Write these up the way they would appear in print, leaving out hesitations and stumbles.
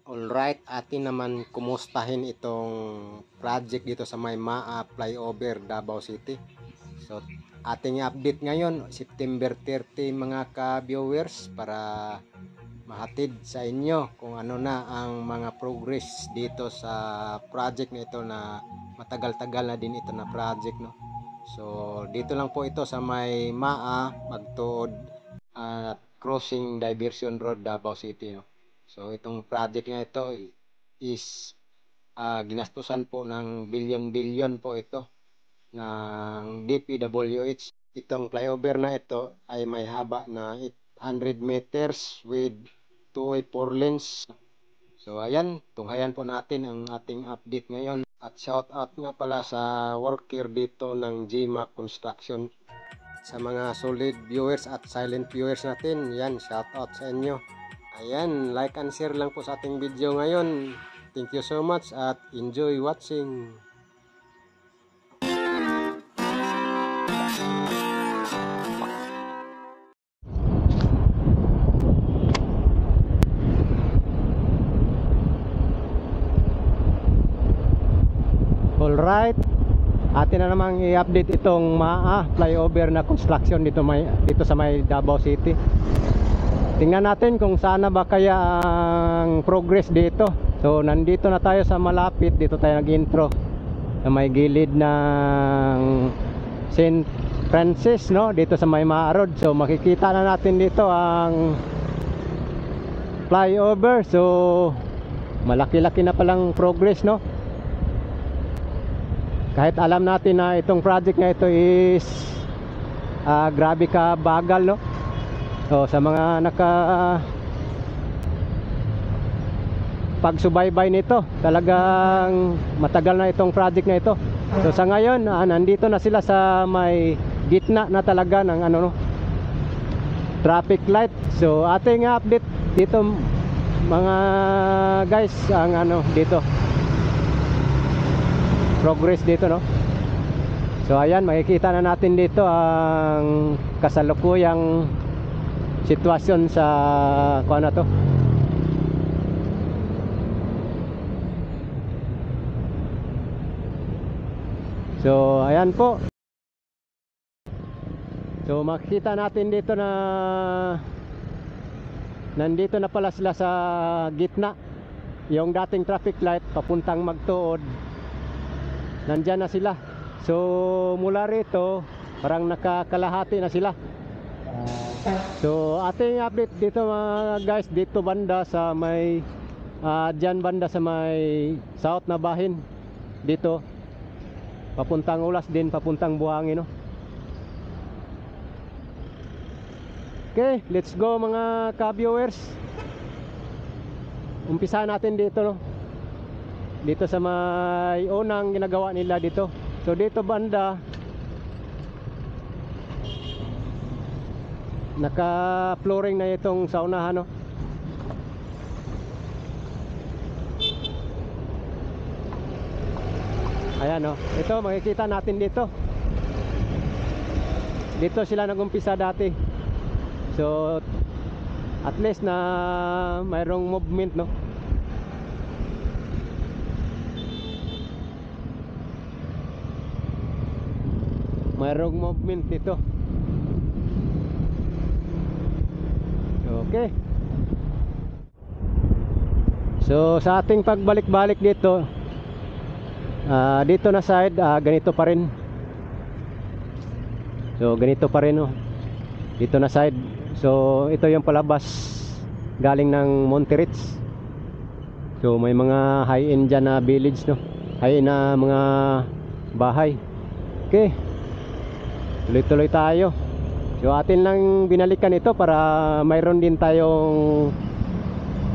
Alright, atin naman kumustahin itong project dito sa may Maa Flyover, Davao City. So, ating update ngayon, September 30 mga ka-viewers, para mahatid sa inyo kung ano na ang mga progress dito sa project na ito, na matagal-tagal na din ito na project, no? So, dito lang po ito sa may Maa, Magtuod at Crossing Diversion Road, Davao City, no? So, itong project na ito is ginastusan po ng bilyon-bilyon po ito ng DPWH. Itong flyover na ito ay may haba na 800 meters with 2 way 4 lanes. So ayan, tunghayan po natin ang ating update ngayon. At shout out nga pala sa worker dito ng GMAC Construction. Sa mga solid viewers at silent viewers natin, yan, shout out sa inyo. Ayan, like and share lang po sa ating video ngayon. Thank you so much at enjoy watching. Alright, atin na namang i-update itong Maa Flyover na construction dito sa may Davao City. Tingnan natin kung saan na ba kaya ang progress dito. So nandito na tayo sa malapit, dito tayo nag-intro sa may gilid ng St. Francis, no? Dito sa may Maa Road. So makikita na natin dito ang flyover. So malaki-laki na palang progress, no? Kahit alam natin na itong project na ito is grabe ka bagal, no? So sa mga pagsubaybay nito, talagang matagal na itong project na ito. So sa ngayon nandito na sila sa may gitna na talaga ng no, traffic light. So ating update dito mga guys ang dito progress dito, no? So ayan, makikita na natin dito ang kasalukuyang sitwasyon sa kuan na to. So ayan po. So makikita natin dito na nandito na pala sila sa gitna. Yung dating traffic light papuntang Magtuod, nandyan na sila. So mula rito parang nakakalahati na sila. So ating update dito mga guys, dito banda sa may dyan banda sa may south na bahin, dito papuntang Ulas din, papuntang Buhangin, no? Okay, let's go mga ka-viewers. Umpisa natin dito, no? Dito sa may unang ginagawa nila dito. So dito banda naka-flooring na itong saunahan, no? Ayan, no? Ito makikita natin dito. Dito sila nagumpisa dati. So at least na mayroong movement, no? Mayroong movement dito. Okay. So sa ating pagbalik-balik dito, dito na side, ganito pa rin. So ganito pa rin, no? Dito na side. So ito yung palabas galing ng Monterich. So may mga high-end dyan na village, no? High-end na mga bahay. Okay, tuloy-tuloy tayo. So atin lang binalikan ito para mayroon din tayong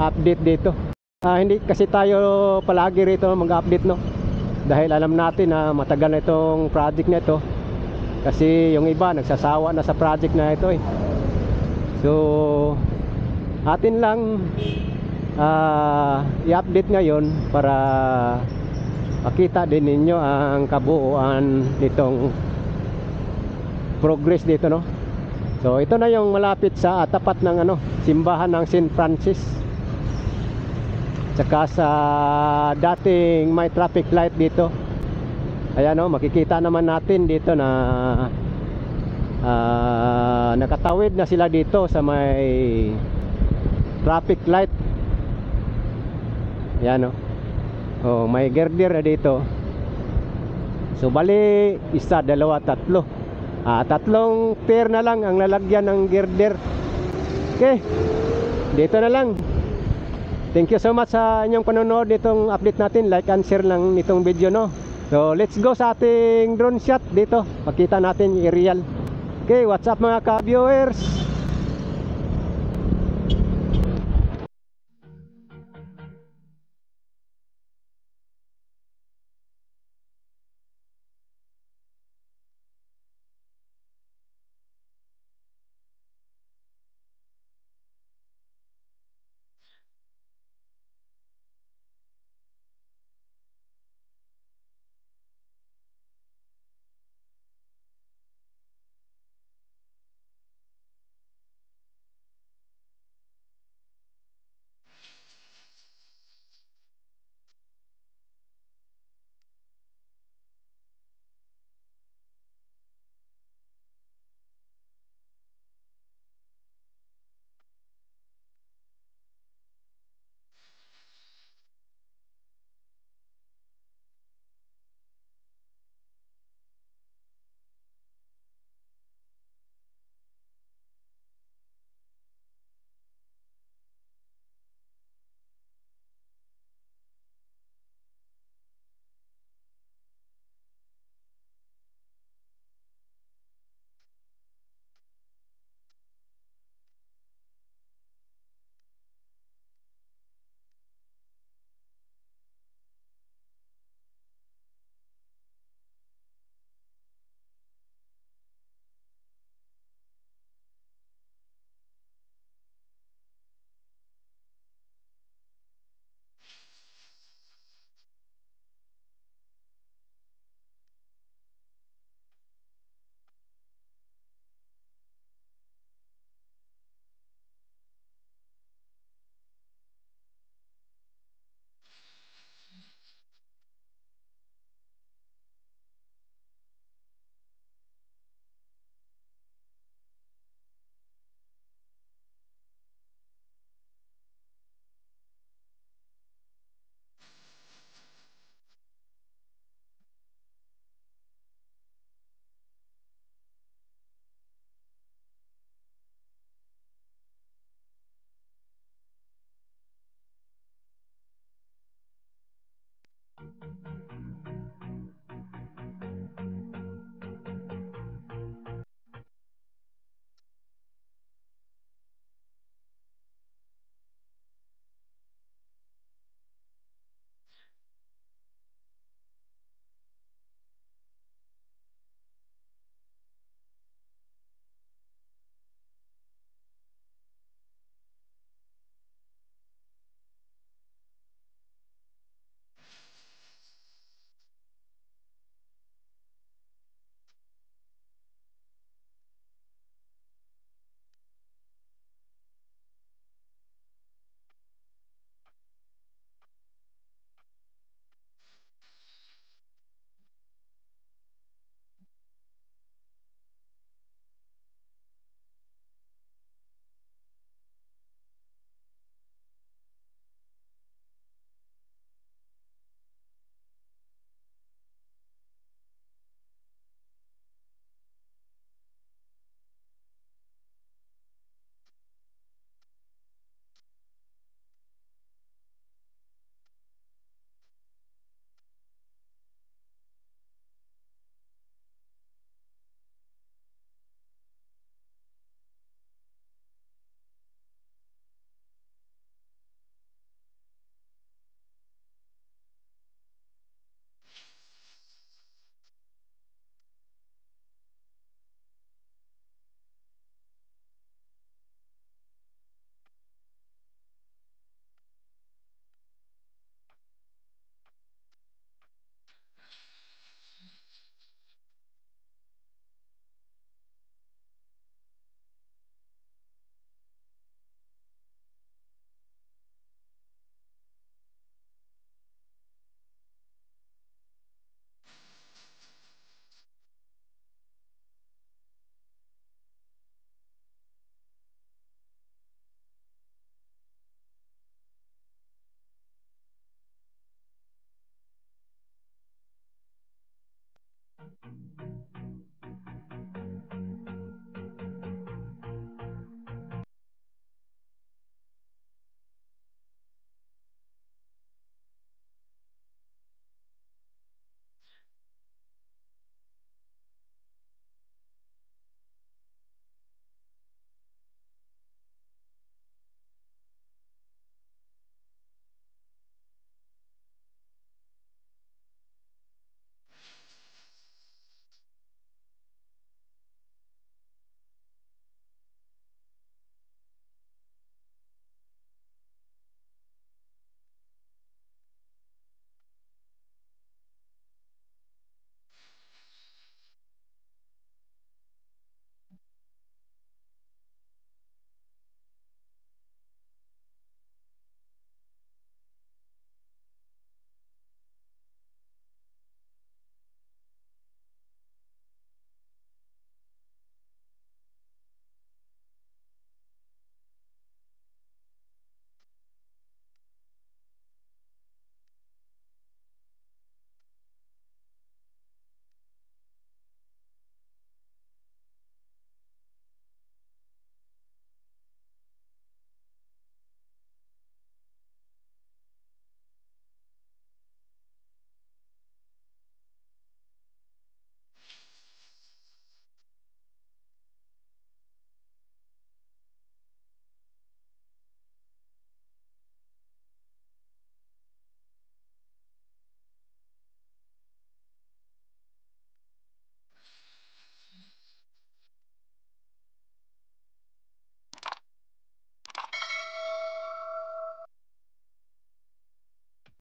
update dito. Hindi kasi tayo palagi rito mag-update, no? Dahil alam natin na matagal na itong project na ito. Kasi yung iba nagsasawa na sa project na ito, eh. So atin lang i-update ngayon para makita din ninyo ang kabuuan nitong progress dito, no? So ito na yung malapit sa tapat ng simbahan ng St. Francis. Tsaka sa dating may traffic light dito. Ayan o, makikita naman natin dito na nakatawid na sila dito sa may traffic light. Ayan o. Oh, may girder na dito. So bali, isa, dalawa, tatlo. Tatlong pair na lang ang lalagyan ng girder. Okay, dito na lang. Thank you so much sa inyong panonood nitong update natin. Like and share lang nitong video, no. So let's go sa ating drone shot dito. Pakita natin yung aerial. Okay, what's up mga ka-viewers?